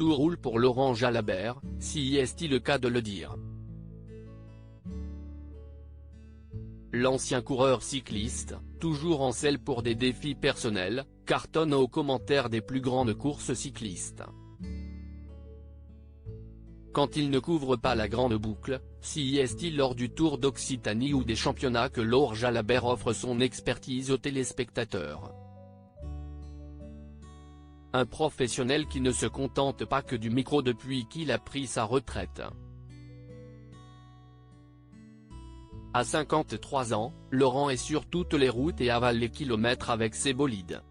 tout roule pour Laurent Jalabert, si est-il le cas de le dire. L'ancien coureur cycliste, toujours en selle pour des défis personnels, cartonne aux commentaires des plus grandes courses cyclistes. Quand il ne couvre pas la grande boucle, si est-il lors du Tour d'Occitanie ou des championnats que Laurent Jalabert offre son expertise aux téléspectateurs. Un professionnel qui ne se contente pas que du micro depuis qu'il a pris sa retraite. À 53 ans, Laurent est sur toutes les routes et avale les kilomètres avec ses bolides.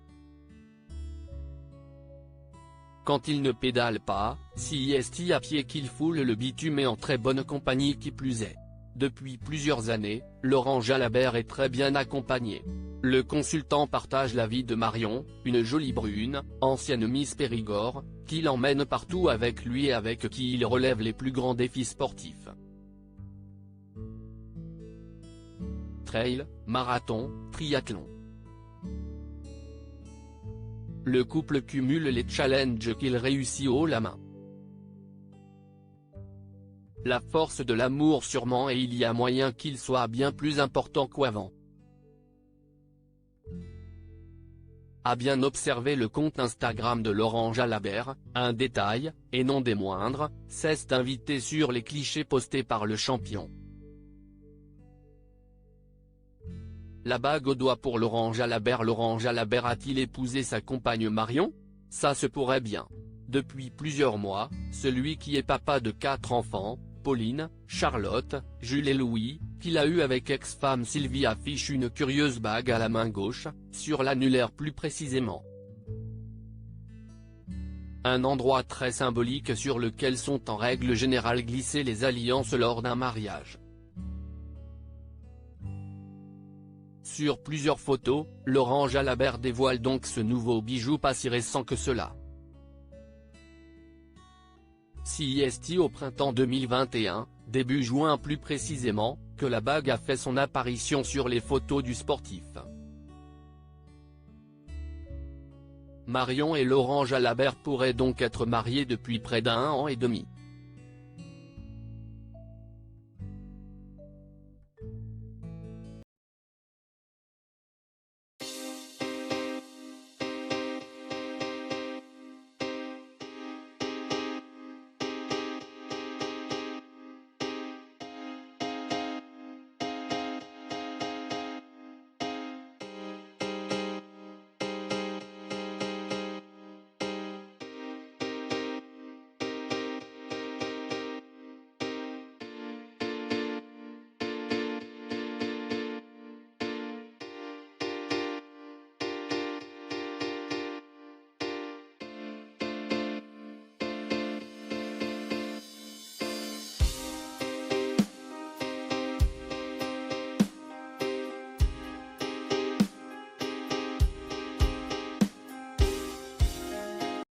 Quand il ne pédale pas, si est à pied qu'il foule le bitume et en très bonne compagnie qui plus est. Depuis plusieurs années, Laurent Jalabert est très bien accompagné. Le consultant partage la vie de Marion, une jolie brune, ancienne Miss Périgord, qui l'emmène partout avec lui et avec qui il relève les plus grands défis sportifs. Trail, marathon, triathlon. Le couple cumule les challenges qu'il réussit haut la main. La force de l'amour sûrement, et il y a moyen qu'il soit bien plus important qu'avant. A bien observer le compte Instagram de Laurent Jalabert, un détail, et non des moindres, cesse d'inviter sur les clichés postés par le champion. La bague au doigt pour Laurent Jalabert. Laurent Jalabert a-t-il épousé sa compagne Marion? Ça se pourrait bien. Depuis plusieurs mois, celui qui est papa de 4 enfants, Pauline, Charlotte, Jules et Louis, qu'il a eu avec ex-femme Sylvie, affiche une curieuse bague à la main gauche, sur l'annulaire plus précisément. Un endroit très symbolique sur lequel sont en règle générale glissées les alliances lors d'un mariage. Sur plusieurs photos, Laurent Jalabert dévoile donc ce nouveau bijou pas si récent que cela. Si est au printemps 2021, début juin plus précisément, que la bague a fait son apparition sur les photos du sportif. Marion et Laurent Jalabert pourraient donc être mariés depuis près d'1 an et demi.